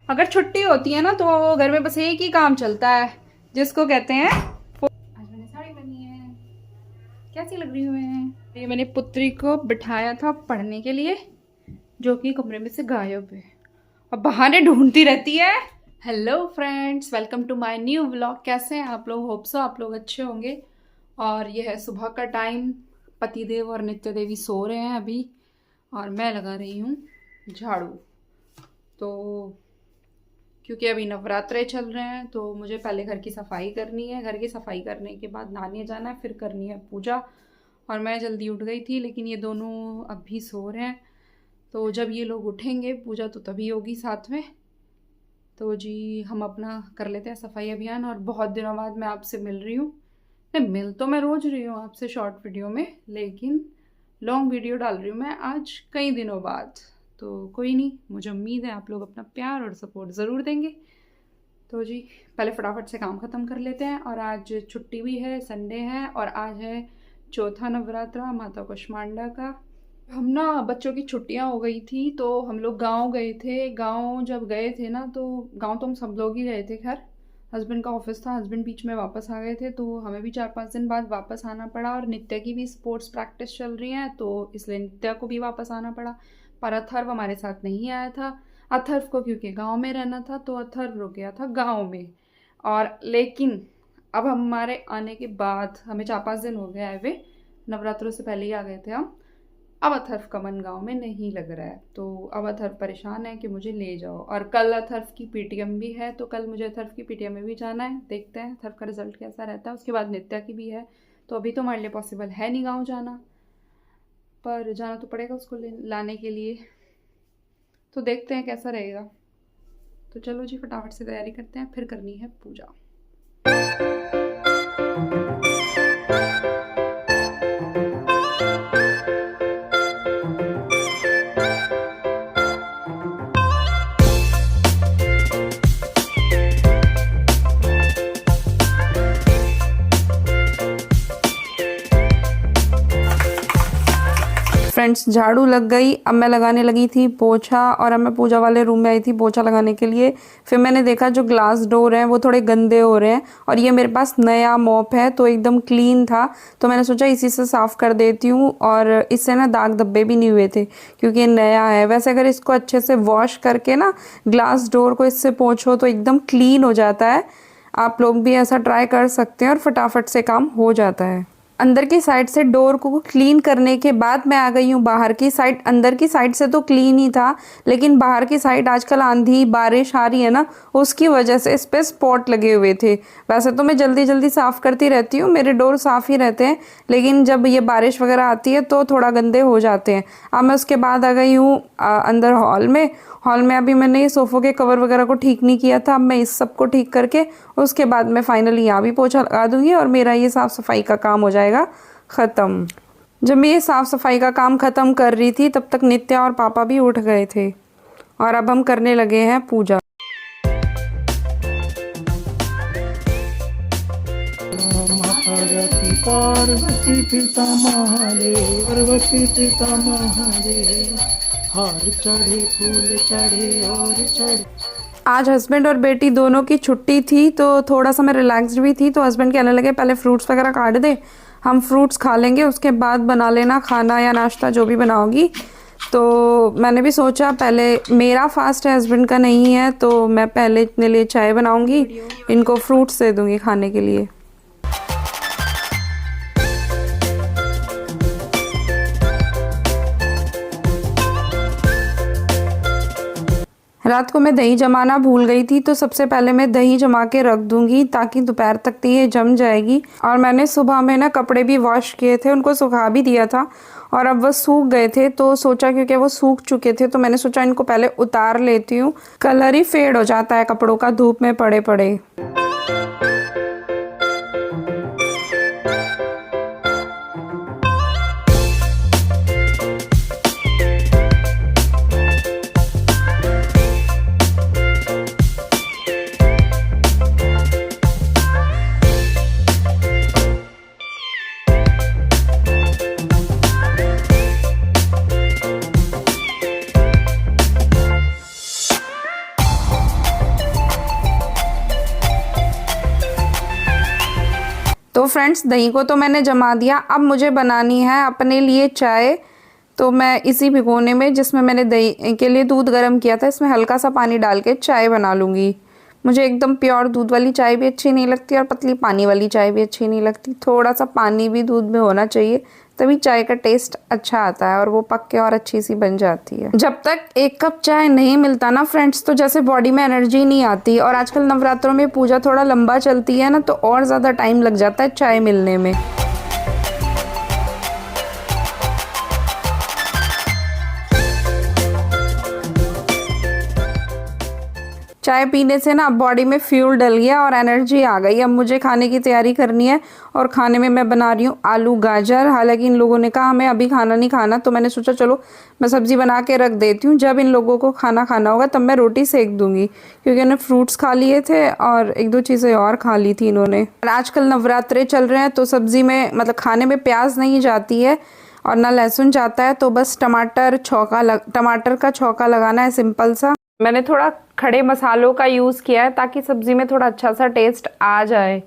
अगर छुट्टी होती है ना तो घर में बस एक ही काम चलता है, जिसको कहते हैं आज मैंने साड़ी पहनी है, कैसी लग रही हूँ मैं। ये मैंने पुत्री को बिठाया था पढ़ने के लिए, जो कि कमरे में से गायब है और बहाने ढूंढती रहती है। Hello friends, welcome to my new vlog. कैसे हैं आप लोग? होप सो आप लोग अच्छे होंगे। और यह है सुबह का टाइम, पतिदेव और नित्य देवी सो रहे हैं अभी और मैं लगा रही हूँ झाड़ू। तो क्योंकि अभी नवरात्रे चल रहे हैं तो मुझे पहले घर की सफाई करनी है। घर की सफाई करने के बाद नहाने जाना है, फिर करनी है पूजा। और मैं जल्दी उठ गई थी, लेकिन ये दोनों अभी सो रहे हैं। तो जब ये लोग उठेंगे पूजा तो तभी होगी साथ में। तो जी हम अपना कर लेते हैं सफाई अभियान। और बहुत दिनों बाद मैं आपसे मिल रही हूँ। नहीं, मिल तो मैं रोज़ रही हूँ आपसे शॉर्ट वीडियो में, लेकिन लॉन्ग वीडियो डाल रही हूँ मैं आज कई दिनों बाद। तो कोई नहीं, मुझे उम्मीद है आप लोग अपना प्यार और सपोर्ट ज़रूर देंगे। तो जी पहले फटाफट से काम ख़त्म कर लेते हैं। और आज छुट्टी भी है, संडे है और आज है चौथा नवरात्रा माता कुष्मांडा का। हम ना बच्चों की छुट्टियां हो गई थी तो हम लोग गांव गए थे। गांव जब गए थे ना तो गांव तो हम सब लोग ही गए थे। खैर हस्बैंड का ऑफिस था, हस्बैंड बीच में वापस आ गए थे तो हमें भी 4-5 दिन बाद वापस आना पड़ा। और नित्या की भी स्पोर्ट्स प्रैक्टिस चल रही है तो इसलिए नित्या को भी वापस आना पड़ा। पर अथर्व हमारे साथ नहीं आया था। अथर्व को क्योंकि गांव में रहना था तो अथर्व रुक गया था गांव में। और लेकिन अब हमारे आने के बाद हमें 4-5 दिन हो गए आए हुए, नवरात्रों से पहले ही आ गए थे हम। अब अथर्व का मन गाँव में नहीं लग रहा है तो अब अथर्व परेशान है कि मुझे ले जाओ। और कल अथर्व की पीटीएम भी है तो कल मुझे अथर्व की पीटीएम में भी जाना है। देखते हैं अथर्व का रिजल्ट कैसा रहता है। उसके बाद नित्या की भी है तो अभी तो हमारे लिए पॉसिबल है नहीं गाँव जाना, पर जाना तो पड़ेगा उसको लाने के लिए। तो देखते हैं कैसा रहेगा। तो चलो जी फटाफट से तैयारी करते हैं, फिर करनी है पूजा। फ्रेंड्स झाड़ू लग गई, अब मैं लगाने लगी थी पोछा। और अब मैं पूजा वाले रूम में आई थी पोछा लगाने के लिए। फिर मैंने देखा जो ग्लास डोर हैं वो थोड़े गंदे हो रहे हैं और ये मेरे पास नया मॉप है तो एकदम क्लीन था तो मैंने सोचा इसी से साफ़ कर देती हूँ। और इससे ना दाग धब्बे भी नहीं हुए थे क्योंकि ये नया है। वैसे अगर इसको अच्छे से वॉश करके ना ग्लास डोर को इससे पोछो तो एकदम क्लीन हो जाता है। आप लोग भी ऐसा ट्राई कर सकते हैं और फटाफट से काम हो जाता है। अंदर की साइड से डोर को क्लीन करने के बाद मैं आ गई हूँ बाहर की साइड। अंदर की साइड से तो क्लीन ही था, लेकिन बाहर की साइड आजकल आंधी बारिश आ रही है ना, उसकी वजह से इस पे स्पॉट लगे हुए थे। वैसे तो मैं जल्दी जल्दी साफ़ करती रहती हूँ, मेरे डोर साफ़ ही रहते हैं, लेकिन जब ये बारिश वगैरह आती है तो थोड़ा गंदे हो जाते हैं। अब मैं उसके बाद आ गई हूँ अंदर हॉल में। हॉल में अभी मैंने ये सोफ़ों के कवर वगैरह को ठीक नहीं किया था। अब मैं इस सब को ठीक करके उसके बाद मैं फाइनली यहाँ भी पोछा लगा दूँगी और मेरा ये साफ़ सफाई का काम हो जाएगा ख़त्म। जब मैं ये साफ़ सफाई का काम ख़त्म कर रही थी तब तक नित्या और पापा भी उठ गए थे और अब हम करने लगे हैं पूजा। पार्वती पिता महादेव, पार्वती पिता महादेव, हार चढ़े फूल चढ़े और चढ़े। आज हस्बैंड और बेटी दोनों की छुट्टी थी तो थोड़ा सा मैं रिलैक्स्ड भी थी। तो हस्बैंड कहने लगे पहले फ्रूट्स वगैरह काट दे, हम फ्रूट्स खा लेंगे, उसके बाद बना लेना खाना या नाश्ता जो भी बनाओगी। तो मैंने भी सोचा पहले मेरा फास्ट है, हस्बैंड का नहीं है, तो मैं पहले इतने लिए चाय बनाऊंगी, इनको फ्रूट्स दे दूंगी खाने के लिए। रात को मैं दही जमाना भूल गई थी तो सबसे पहले मैं दही जमा के रख दूंगी ताकि दोपहर तक ये जम जाएगी। और मैंने सुबह में ना कपड़े भी वॉश किए थे, उनको सुखा भी दिया था और अब वो सूख गए थे तो सोचा क्योंकि वो सूख चुके थे तो मैंने सोचा इनको पहले उतार लेती हूँ। कलर ही फेड हो जाता है कपड़ों का धूप में पड़े पड़े। तो फ्रेंड्स दही को तो मैंने जमा दिया, अब मुझे बनानी है अपने लिए चाय। तो मैं इसी भिगोने में जिसमें मैंने दही के लिए दूध गर्म किया था, इसमें हल्का सा पानी डाल के चाय बना लूँगी। मुझे एकदम प्योर दूध वाली चाय भी अच्छी नहीं लगती और पतली पानी वाली चाय भी अच्छी नहीं लगती। थोड़ा सा पानी भी दूध में होना चाहिए, तभी चाय का टेस्ट अच्छा आता है और वो पक के और अच्छी सी बन जाती है। जब तक 1 कप चाय नहीं मिलता ना फ्रेंड्स, तो जैसे बॉडी में एनर्जी नहीं आती। और आजकल नवरात्रों में पूजा थोड़ा लंबा चलती है ना, तो और ज़्यादा टाइम लग जाता है चाय मिलने में। चाय पीने से ना बॉडी में फ्यूल डल गया और एनर्जी आ गई। अब मुझे खाने की तैयारी करनी है और खाने में मैं बना रही हूँ आलू गाजर। हालांकि इन लोगों ने कहा हमें अभी खाना नहीं खाना, तो मैंने सोचा चलो मैं सब्ज़ी बना के रख देती हूँ, जब इन लोगों को खाना खाना होगा तब मैं रोटी सेक दूँगी। क्योंकि उन्होंने फ्रूट्स खा लिए थे और 1-2 चीज़ें और खा ली थी इन्होंने। और आजकल नवरात्रे चल रहे हैं तो सब्ज़ी में मतलब खाने में प्याज नहीं जाती है और ना लहसुन जाता है, तो बस टमाटर का छौंका लगाना है सिंपल सा। मैंने थोड़ा खड़े मसालों का यूज़ किया है ताकि सब्ज़ी में थोड़ा अच्छा सा टेस्ट आ जाए।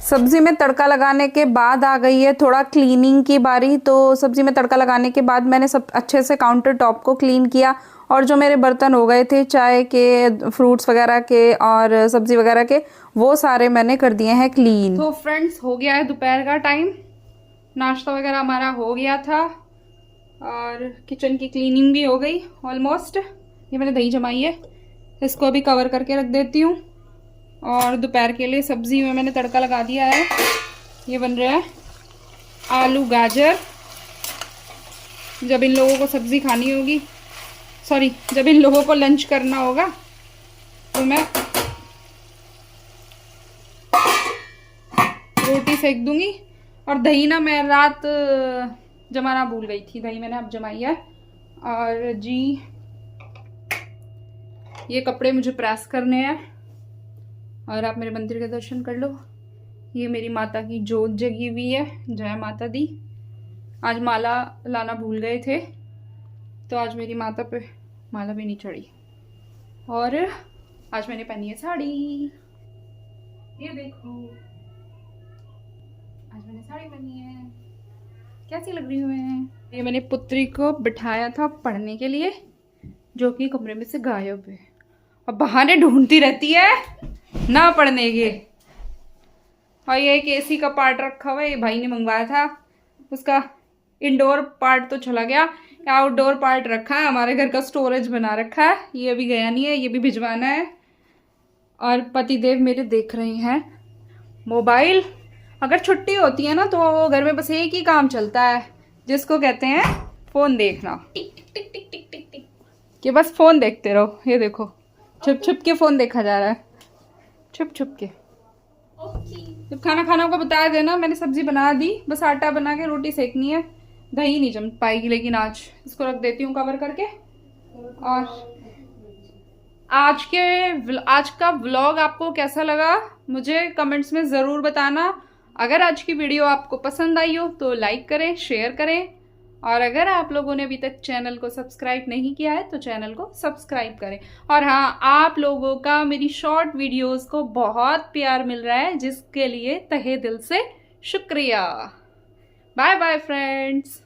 सब्ज़ी में तड़का लगाने के बाद आ गई है थोड़ा क्लीनिंग की बारी। तो सब्ज़ी में तड़का लगाने के बाद मैंने सब अच्छे से काउंटर टॉप को क्लीन किया और जो मेरे बर्तन हो गए थे चाय के, फ्रूट्स वगैरह के और सब्ज़ी वगैरह के, वो सारे मैंने कर दिए हैं क्लीन। तो फ्रेंड्स हो गया है दोपहर का टाइम, नाश्ता वगैरह हमारा हो गया था और किचन की क्लीनिंग भी हो गई ऑलमोस्ट। ये मैंने दही जमाई है, इसको अभी कवर करके रख देती हूँ। और दोपहर के लिए सब्ज़ी में मैंने तड़का लगा दिया है। ये बन रहा है आलू गाजर। जब इन लोगों को सब्ज़ी खानी होगी, जब इन लोगों को लंच करना होगा तो मैं रोटी सेक दूंगी। और दही ना मैं रात जमाना भूल गई थी, दही मैंने अब जमाई है। और जी ये कपड़े मुझे प्रेस करने हैं और आप मेरे मंदिर के दर्शन कर लो। ये मेरी माता की जोत जगी हुई है, जय माता दी। आज माला लाना भूल गए थे तो आज मेरी माता पे माला भी नहीं चढ़ी। और आज मैंने पहनी है साड़ी, ये देखो आज मैंने साड़ी पहनी है, कैसी लग रही हूँ मैं। ये मैंने पुत्री को बिठाया था पढ़ने के लिए, जो कि कमरे में से गायब है और बहाने ढूंढती रहती है ना पढ़ने के। और ये एक एसी का पार्ट रखा हुआ है, ये भाई ने मंगवाया था, उसका इंडोर पार्ट तो चला गया, आउटडोर पार्ट रखा है, हमारे घर का स्टोरेज बना रखा है। ये अभी गया नहीं है, ये भी भिजवाना है। और पतिदेव मेरे देख रहे हैं मोबाइल। अगर छुट्टी होती है ना तो घर में बस एक ही काम चलता है, जिसको कहते हैं फ़ोन देखना। टिक टिक टिक टिक टिक टिक कि बस फ़ोन देखते रहो। ये देखो छुप छुप के फ़ोन देखा जा रहा है, छुप छुप के। जब खाना खाना होगा बता देना। मैंने सब्जी बना दी, बस आटा बना के रोटी सेकनी है। दही नहीं जम पाएगी लेकिन आज इसको रख देती हूँ कवर करके। और आज का व्लॉग आपको कैसा लगा मुझे कमेंट्स में ज़रूर बताना। अगर आज की वीडियो आपको पसंद आई हो तो लाइक करें, शेयर करें। और अगर आप लोगों ने अभी तक चैनल को सब्सक्राइब नहीं किया है तो चैनल को सब्सक्राइब करें। और हाँ, आप लोगों का मेरी शॉर्ट वीडियोस को बहुत प्यार मिल रहा है, जिसके लिए तहे दिल से शुक्रिया। Bye bye friends.